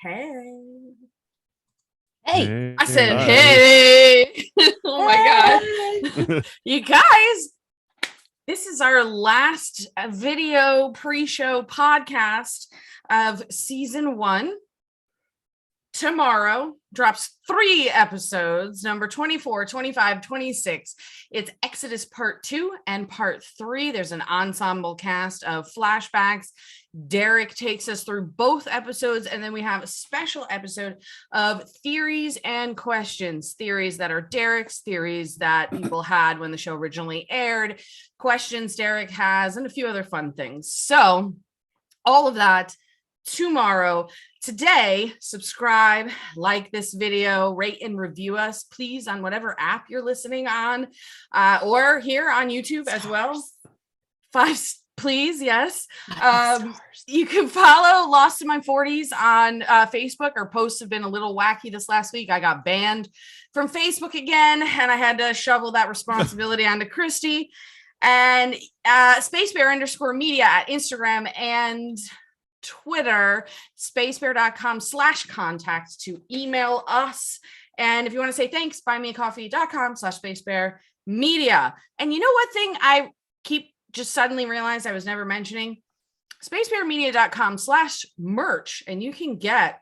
Hey. Hey. I said, hey. Oh my God. You guys, this is our last video pre-show podcast of season 1. Tomorrow drops 3 episodes, number 24, 25, 26. It's Exodus part 2 and part 3. There's an ensemble cast of flashbacks. Derek takes us through both episodes, and then we have a special episode of theories and questions. Theories that are Derek's, theories that people had when the show originally aired, questions Derek has, and a few other fun things. So all of that tomorrow. Today, subscribe, like this video, rate and review us, please, on whatever app you're listening on, or here on YouTube as well. 5, please, yes. You can follow Lost in My 40s on Facebook. Our posts have been a little wacky this last week. I got banned from Facebook again, and I had to shovel that responsibility onto Christy. And spacebear_media at Instagram and Twitter, spacebear.com/contact to email us. And if you want to say thanks, buymeacoffee.com/spacebearmedia. And you know what thing I keep just suddenly realized I was never mentioning? spacebearmedia.com/merch, and you can get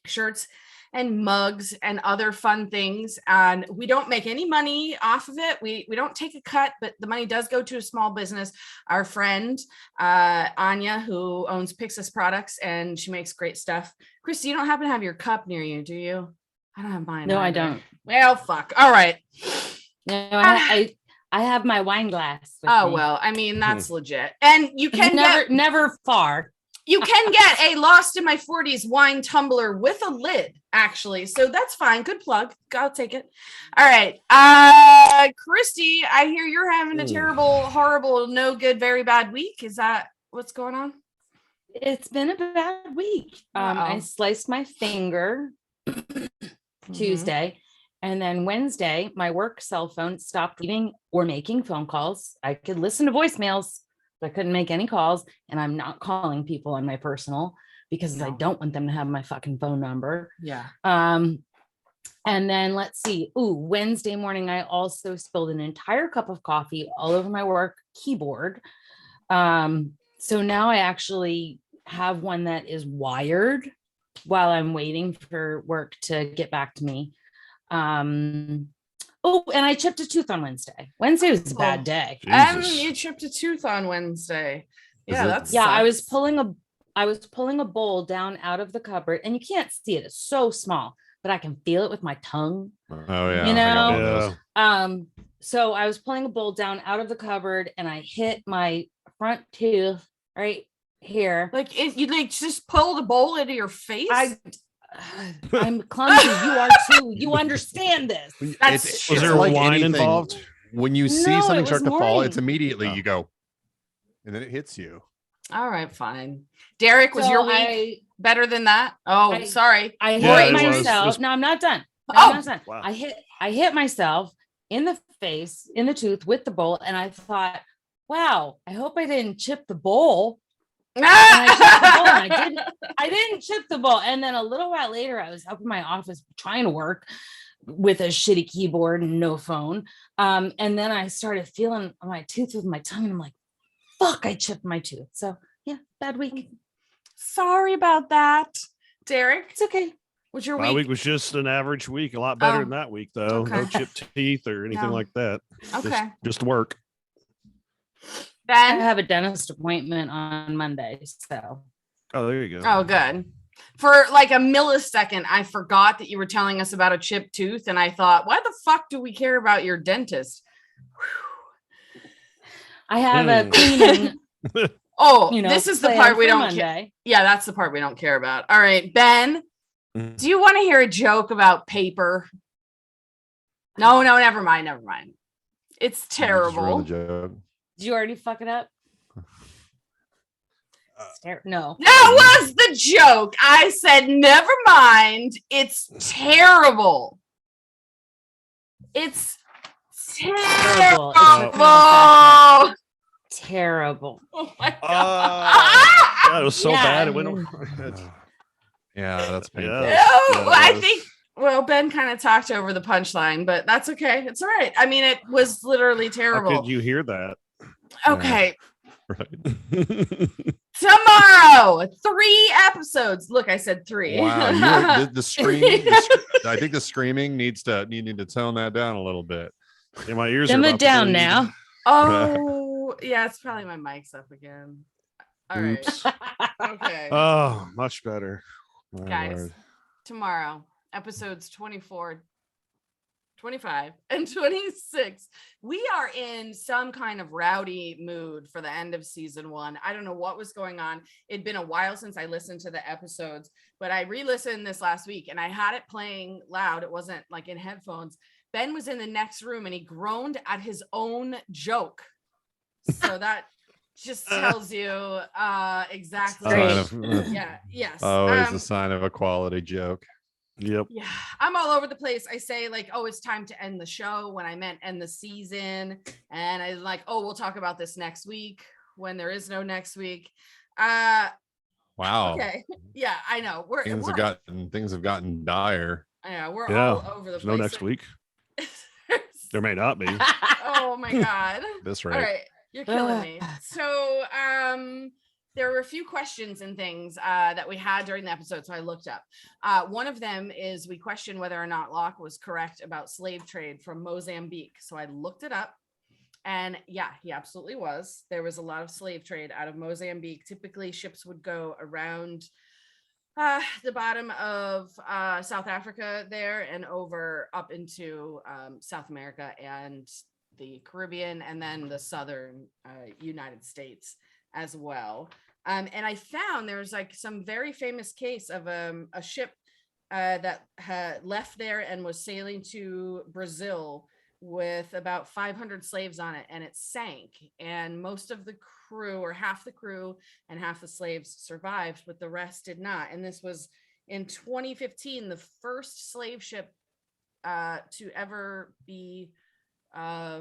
shirts and mugs and other fun things. And we don't make any money off of it. We don't take a cut, but the money does go to a small business. Our friend, Anya, who owns Pixis Products, and she makes great stuff. Christy, you don't happen to have your cup near you, do you? I don't have mine. No, either. I don't. Well, fuck. All right. No, I have my wine glass. Oh, well, I mean, that's legit. And you can never far. You can get a Lost in My 40s wine tumbler with a lid, actually. So that's fine. Good plug. I'll take it. All right. Christy, I hear you're having a terrible, horrible, no good, very bad week. Is that what's going on? It's been a bad week. I sliced my finger Tuesday. And then Wednesday, my work cell phone stopped reading or making phone calls. I could listen to voicemails. I couldn't make any calls, and I'm not calling people on my personal because I don't want them to have my fucking phone number. Yeah. And then let's see. Wednesday morning, I also spilled an entire cup of coffee all over my work keyboard. So now I actually have one that is wired while I'm waiting for work to get back to me. And I chipped a tooth on Wednesday. Wednesday was a bad day. You chipped a tooth on Wednesday. Yeah, I was pulling a bowl down out of the cupboard, and you can't see it. It's so small, but I can feel it with my tongue. Oh yeah. You know? So I was pulling a bowl down out of the cupboard, and I hit my front tooth right here. Like you just pull the bowl into your face. I'm clumsy. You are too. You understand this. Was there like wine involved? When you see something start to fall, it's immediately you go, and then it hits you. All right, fine. Derek, was your week better than that? Sorry. I hit myself. No, I'm not done. I'm not done. Wow. I hit myself in the face, in the tooth with the bowl, and I thought, wow, I hope I didn't chip the bowl. I didn't chip the bowl. And then a little while later, I was up in my office trying to work with a shitty keyboard and no phone. And then I started feeling my tooth with my tongue, and I'm like, fuck, I chipped my tooth. So yeah, bad week. Sorry about that, Derek. It's okay. What's your week? My week was just an average week. A lot better than that week, though. Okay. No chipped teeth or anything like that. Okay. Just work. Ben? I have a dentist appointment on Monday, so. Oh, there you go. Oh, good. For like a millisecond, I forgot that you were telling us about a chipped tooth, and I thought, why the fuck do we care about your dentist? I have a cleaning. This is the part we don't care. Yeah, that's the part we don't care about. All right, Ben, do you want to hear a joke about paper? No, never mind. It's terrible. Did you already fuck it up? No. That was the joke. I said, never mind. It's terrible. It's terrible. Terrible. Oh my God. That was so bad. It went over. Yeah, that's painful. Yeah. No, I think. Well, Ben kind of talked over the punchline, but that's okay. It's all right. I mean, it was literally terrible. How could you hear that? Okay. Right. Tomorrow, 3 episodes. Look, I said 3. Wow, the screaming. I think the screaming need to tone that down a little bit. Yeah, my ears Dim are it down now. Oh, yeah, it's probably my mic's up again. All right. Oops. Okay. Oh, much better. My Guys, Lord. tomorrow, episodes 24, 25, and 26. We are in some kind of rowdy mood for the end of season 1. I don't know what was going on. It'd been a while since I listened to the episodes, but I re-listened this last week and I had it playing loud. It wasn't like in headphones. Ben was in the next room and he groaned at his own joke. So that just tells you exactly. Yes. Always a sign of a quality joke. Yep. Yeah, I'm all over the place. I say like, oh, it's time to end the show when I meant end the season. And I like, oh, we'll talk about this next week when there is no next week. Wow. Okay. Yeah, I know. Things have gotten dire. Yeah, we're all over the place. No next week. There may not be. Oh my God. This right. All right. You're killing me. So there were a few questions and things that we had during the episode, so I looked up. One of them is we questioned whether or not Locke was correct about slave trade from Mozambique. So I looked it up, and yeah, he absolutely was. There was a lot of slave trade out of Mozambique. Typically, ships would go around the bottom of South Africa there and over up into South America and the Caribbean, and then the southern United States as well. And I found there's like some very famous case of a ship that had left there and was sailing to Brazil with about 500 slaves on it, and it sank. And most of the crew, or half the crew and half the slaves, survived, but the rest did not. And this was in 2015, the first slave ship to ever be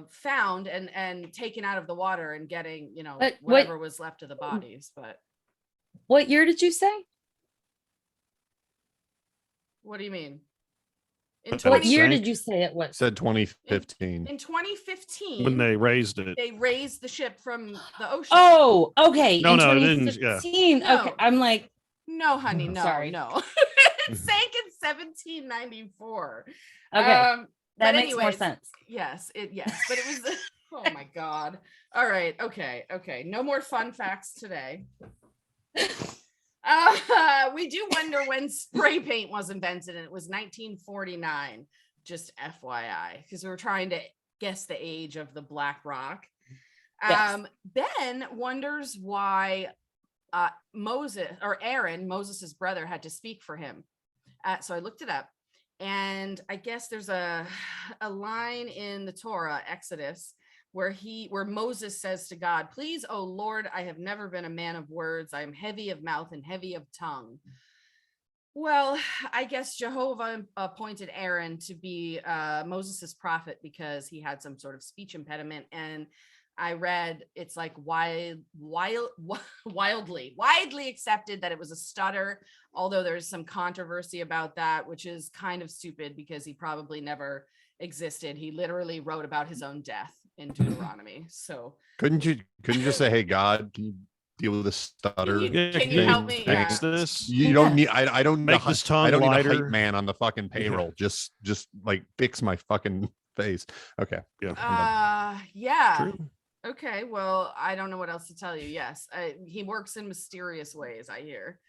found and taken out of the water and getting, whatever was left of the bodies. But what year did you say? What do you mean? What year did you say it was? Said 2015. In 2015, When they raised it. they raised the ship from the ocean. Oh, okay. No, in no, it didn't. Yeah. 2015. No. Okay, I'm like, No, honey, no, Sorry. no. It sank in 1794. okay, But that makes more anyways, sense. Yes, but it was. Oh my God. All right. Okay. No more fun facts today. We do wonder when spray paint was invented, and it was 1949. Just FYI, because we were trying to guess the age of the Black Rock. Yes. Ben wonders why Aaron, Moses' brother, had to speak for him. So I looked it up, and I guess there's a line in the Torah, Exodus, where Moses says to God, "Please, oh Lord, I have never been a man of words. I am heavy of mouth and heavy of tongue." Well, I guess Jehovah appointed Aaron to be Moses's prophet because he had some sort of speech impediment. And I read it's like widely accepted that it was a stutter, although there's some controversy about that, which is kind of stupid because he probably never existed. He literally wrote about his own death in Deuteronomy. So couldn't you just say, "Hey God, can you deal with this stutter? Can you help me?" Yeah. Fix this. You don't need. I don't Make this tongue I don't need a lighter. hype man on the fucking payroll. Just like fix my fucking face. Okay. Yeah. Yeah. True. Okay, well, I don't know what else to tell you. Yes, he works in mysterious ways, I hear.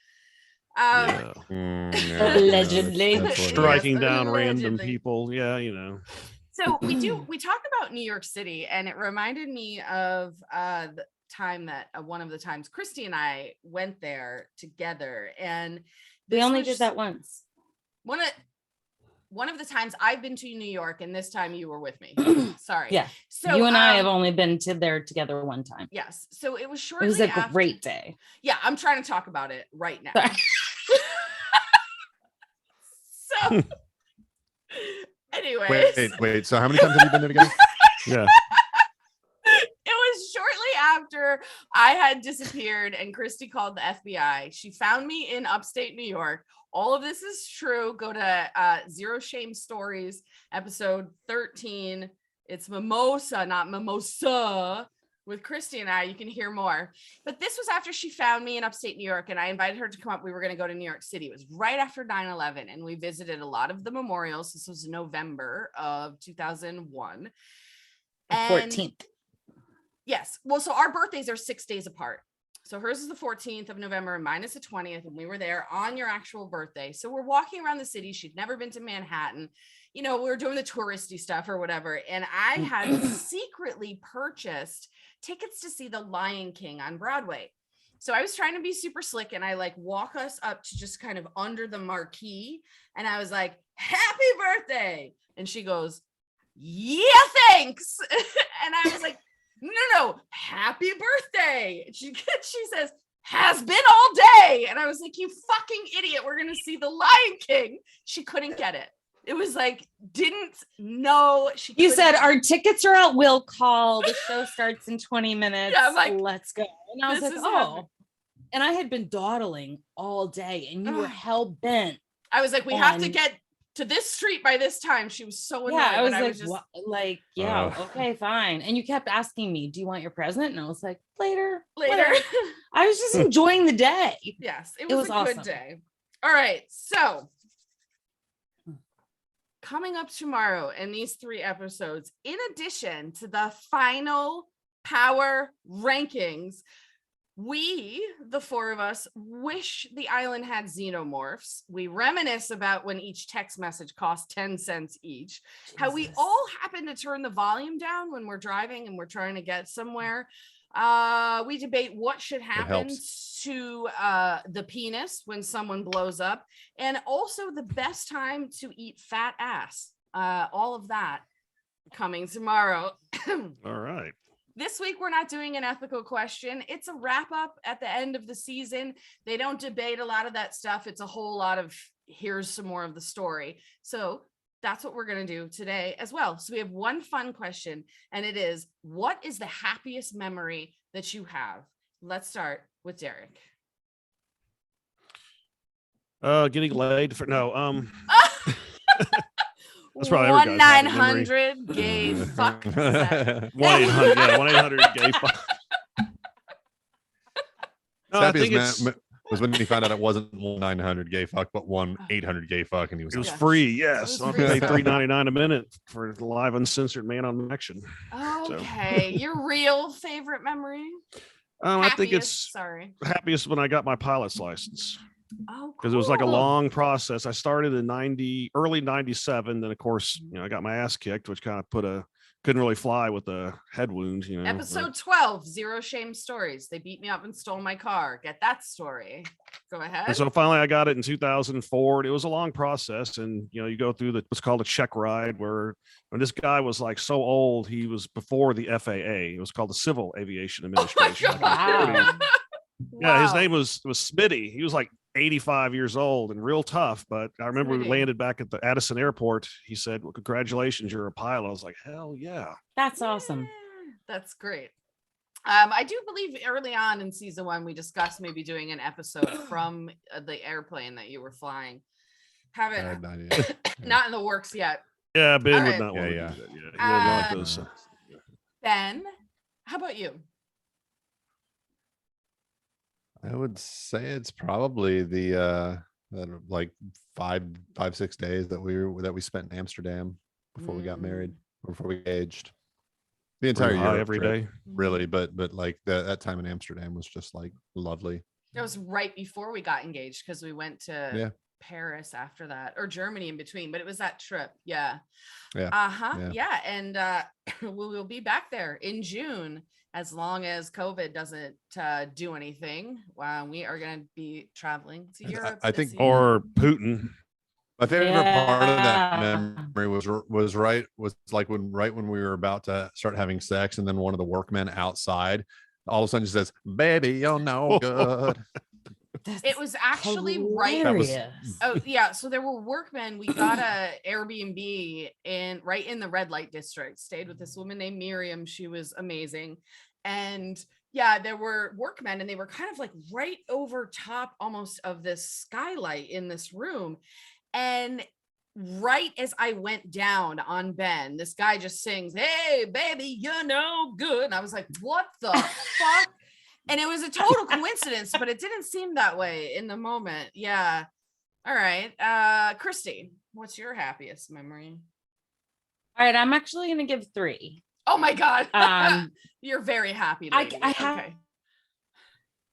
Yeah. Allegedly. That's what it is. Striking down random Allegedly. people. Yeah, So we talk about New York City, and it reminded me of the time that one of the times Christy and I went there together, and We only did that once. One of the times I've been to New York, and this time you were with me. Sorry. Yeah. So You and I have only been there together one time. Yes. So it was It shortly was a after. great day. Yeah, I'm trying to talk about it right now. Sorry. So anyways, Wait. So how many times have you been there again? yeah. it was shortly after I had disappeared and Christy called the FBI. She found me in upstate New York. All of this is true. Go to Zero Shame Stories, episode 13. It's Mimosa, not Mimosa, with Christy and I. You can hear more. But this was after she found me in upstate New York and I invited her to come up. We were going to go to New York City. It was right after 9/11 and we visited a lot of the memorials. This was November of 2001. The 14th. Yes. Well, so our birthdays are 6 days apart. So hers is the 14th of November and mine is the 20th. And we were there on your actual birthday. So we're walking around the city. She'd never been to Manhattan. You know, we were doing the touristy stuff or whatever. And I had secretly purchased tickets to see The Lion King on Broadway. So I was trying to be super slick and I like walk us up to just kind of under the marquee. And I was like, happy birthday. And she goes, yeah, thanks. And I was like, no, happy birthday. She says, has been all day. And I was like, you fucking idiot. We're going to see The Lion King. She couldn't get it. It was like, didn't know. You said our tickets are out. We'll call. The show starts in 20 minutes. Yeah, I'm like, let's go. And I was like, oh. And I had been dawdling all day and you were hell bent. I was like, we have to get to this street by this time. She was so annoyed. Yeah, I was like, I was just yeah, okay, fine. And you kept asking me, do you want your present? And I was like, later. I was just enjoying the day. Yes, it was a awesome. good day. All right, so coming up tomorrow in these 3 episodes, in addition to the final power rankings, we, the 4 of us, wish the island had xenomorphs. We reminisce about when each text message cost 10 cents each. Jesus. How we all happen to turn the volume down when we're driving and we're trying to get somewhere. We debate what should happen to the penis when someone blows up, and also the best time to eat fat ass. All of that coming tomorrow. All right. This week, we're not doing an ethical question. It's a wrap up at the end of the season. They don't debate a lot of that stuff. It's a whole lot of here's some more of the story. So that's what we're going to do today as well. So we have one fun question, and it is, what is the happiest memory that you have? Let's start with Derek. Getting laid for That's probably 1-900 gay fuck. 1-800, yeah, 1-800 gay fuck. No, I think was when he found out it wasn't 1-900 gay fuck, but 1-800 gay fuck, and he was. It was free, yes. I'll pay $3.99 a minute for live uncensored man on action. Okay, so. Your real favorite memory? I think it's happiest when I got my pilot's license. Oh, because it was like a long process. I started in early 97. Then of course, I got my ass kicked, which kind of couldn't really fly with a head wound, Episode 12, Zero Shame Stories. They beat me up and stole my car. Get that story. Go ahead. And so finally I got it in 2004. It was a long process. And, you go through what's called a check ride, where when this guy was like so old, he was before the FAA. It was called the Civil Aviation Administration. Oh my God. Yeah, his name was Smitty. He was like 85 years old and real tough. But I remember we landed back at the Addison airport. He said, well, congratulations, you're a pilot. I was like, hell yeah. That's awesome. That's great. I do believe early on in season 1, we discussed maybe doing an episode from the airplane that you were flying. Haven't not in the works yet. Yeah, Ben would not want to do that. Yeah. Like those. Ben, how about you? I would say it's probably the like 5-6 days that we spent in Amsterdam before we got married, before we engaged. The entire year, every day, really. But like that time in Amsterdam was just like lovely. It was right before we got engaged because we went to Paris after that, or Germany in between. But it was that trip, yeah. And we'll be back there in June. As long as COVID doesn't do anything, we are going to be traveling to Europe. I think, or Putin. My favorite part of that memory was like when we were about to start having sex, and then one of the workmen outside all of a sudden just says, "Baby, you're no good." It was actually hilarious. So there were workmen. We got a Airbnb right in the red light district. Stayed with this woman named Miriam. She was amazing. And Yeah, there were workmen and they were kind of like right over top almost of this skylight in this room. And right as I went down on Ben, this guy just sings, "Hey, baby, you're no good." And I was like, what the fuck? And it was a total coincidence, but it didn't seem that way in the moment. Yeah. All right. Christy, what's your happiest memory? All right, I'm actually going to give 3. Oh my God. Um, You're very happy, lady. Okay.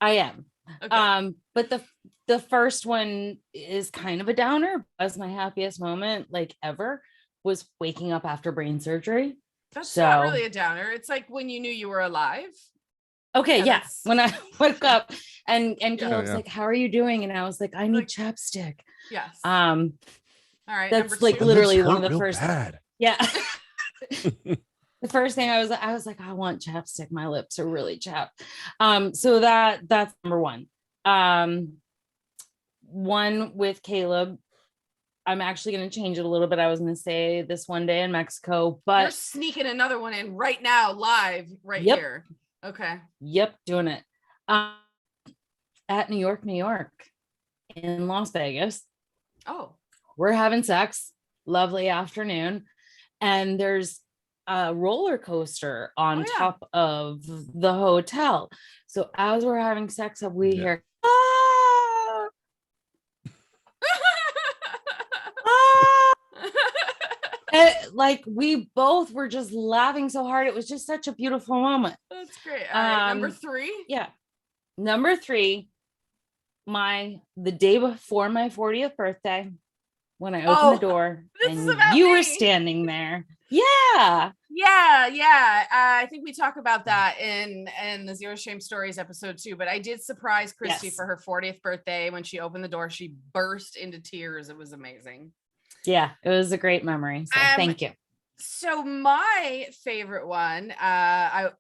I am. Okay. But the first one is kind of a downer. As my happiest moment, like ever, was waking up after brain surgery. That's not really a downer. It's like when you knew you were alive. Okay, Yeah, yes. When I woke up and Yeah. Caleb was like, "How are you doing?" And I was like, "I need chapstick." Yes. All right. That's like two. literally one of the real first. bad. Yeah. The first thing I was like, I want chapstick. My lips are really chapped. So that's number 1. One with Caleb. I'm actually going to change it a little bit. I was going to say this one day in Mexico, but You're sneaking another one in right now, live, right Yep. here. Okay. Yep, doing it. At New York, in Las Vegas. Oh. We're having sex. Lovely afternoon. And there's a roller coaster on top of the hotel. So as we're having sex, we hear, "Ah!" Like we both were just laughing so hard. It was just such a beautiful moment. That's great. All right. Number 3. Yeah. Number 3, the day before my 40th birthday, when I opened the door and you were standing there. Yeah. I think we talk about that in the Zero Shame Stories episode 2, but I did surprise Christy for her 40th birthday. When she opened the door, she burst into tears. It was amazing. Yeah, it was a great memory. So thank you. So my favorite one,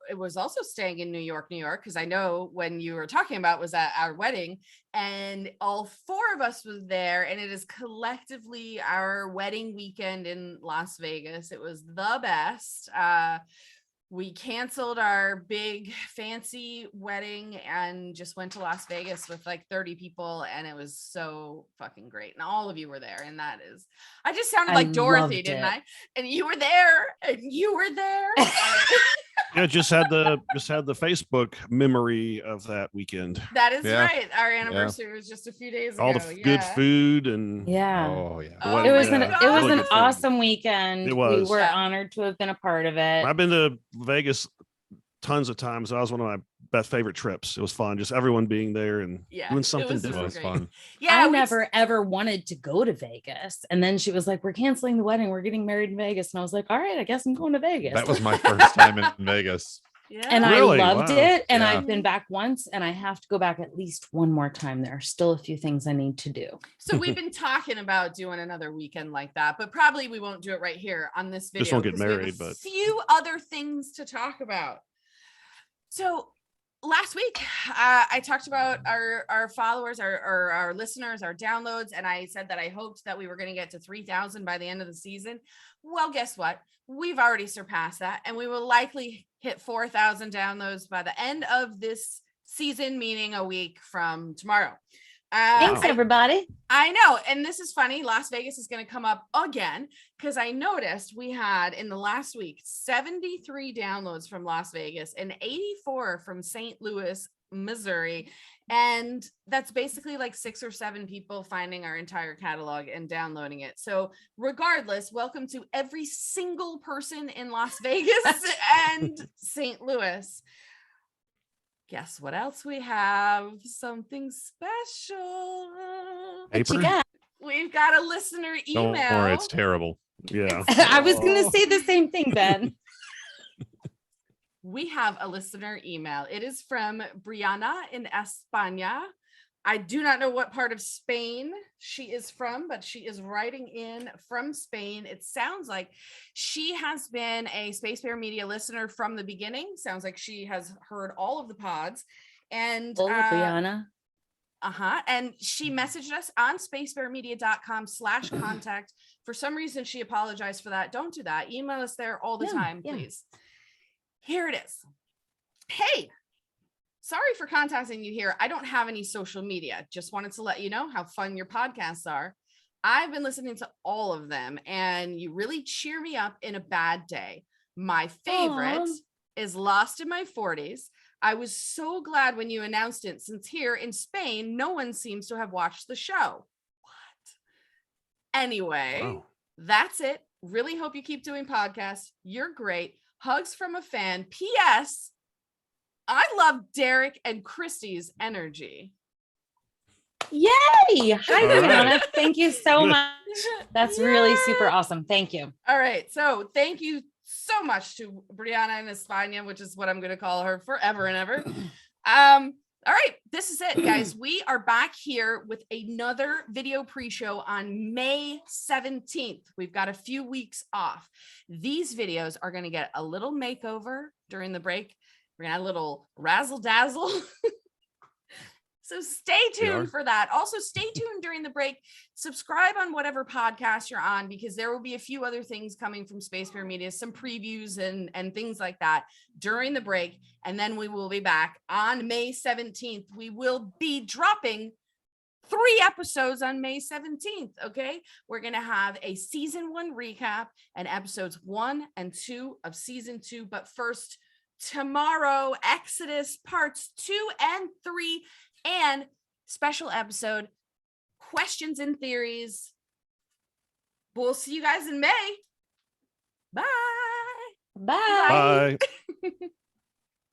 it was also staying in New York, because I know when you were talking about was at our wedding, and all 4 of us was there, and it is collectively our wedding weekend in Las Vegas. It was the best. We canceled our big fancy wedding and just went to Las Vegas with like 30 people. And it was so fucking great. And all of you were there. And I just sounded like Dorothy, didn't I? And you were there. Yeah, just had the Facebook memory of that weekend. That is right. Our anniversary was just a few days ago. All the good food and it was an awesome weekend. It was. We were honored to have been a part of it. I've been to Vegas tons of times. That was one of my best favorite trips. It was fun, just everyone being there and doing something different. It was fun. I never ever wanted to go to Vegas, and then she was like, "We're canceling the wedding. We're getting married in Vegas," and I was like, "All right, I guess I'm going to Vegas." That was my first time in Vegas. Yeah. And really? I loved it. And I've been back once, and I have to go back at least one more time. There are still a few things I need to do. So we've been talking about doing another weekend like that, but probably we won't do it right here on this video. Just won't get married, but few other things to talk about. So last week, I talked about our followers, our listeners, our downloads, and I said that I hoped that we were going to get to 3,000 by the end of the season. Well, guess what? We've already surpassed that, and we will likely hit 4,000 downloads by the end of this season, meaning a week from tomorrow. Thanks, everybody. I know. And this is funny. Las Vegas is going to come up again because I noticed we had in the last week 73 downloads from Las Vegas and 84 from St. Louis, Missouri. And that's basically like 6 or 7 people finding our entire catalog and downloading it. So regardless, welcome to every single person in Las Vegas and St. Louis. Guess what else we have? Something special. What you got? We've got a listener email. Don't worry, it's terrible. Yeah. I was going to say the same thing, Ben. We have a listener email. It is from Brianna in España. I do not know what part of Spain she is from, but she is writing in from Spain. It sounds like she has been a Space Bear Media listener from the beginning. Sounds like she has heard all of the pods. And Brianna. And she messaged us on spacebearmedia.com/contact. For some reason, she apologized for that. Don't do that. Email us there all the time, please. Here it is. Hey, sorry for contacting you here. I don't have any social media. Just wanted to let you know how fun your podcasts are. I've been listening to all of them, and you really cheer me up in a bad day. My favorite is Lost in My 40s. I was so glad when you announced it, since here in Spain, no one seems to have watched the show. What? Anyway, that's it. Really hope you keep doing podcasts. You're great. Hugs from a fan. P.S. I love Derek and Christy's energy. Yay! Hi, All Brianna. right. Thank you so much. That's really super Yeah. awesome. Thank you. All right. So thank you so much to Brianna in España, which is what I'm going to call her forever and ever. All right. This is it, guys. We are back here with another video pre-show on May 17th. We've got a few weeks off. These videos are going to get a little makeover during the break. We're going to have a little razzle dazzle. So stay tuned for that. Also, stay tuned during the break. Subscribe on whatever podcast you're on, because there will be a few other things coming from Space Bear Media, some previews and things like that during the break. And then we will be back on May 17th. We will be dropping 3 episodes on May 17th. Okay. We're going to have a season 1 recap and episodes 1 and 2 of season 2. But first, tomorrow, Exodus parts 2 and 3. And special episode, questions and theories. We'll see you guys in May. Bye. Bye. Bye.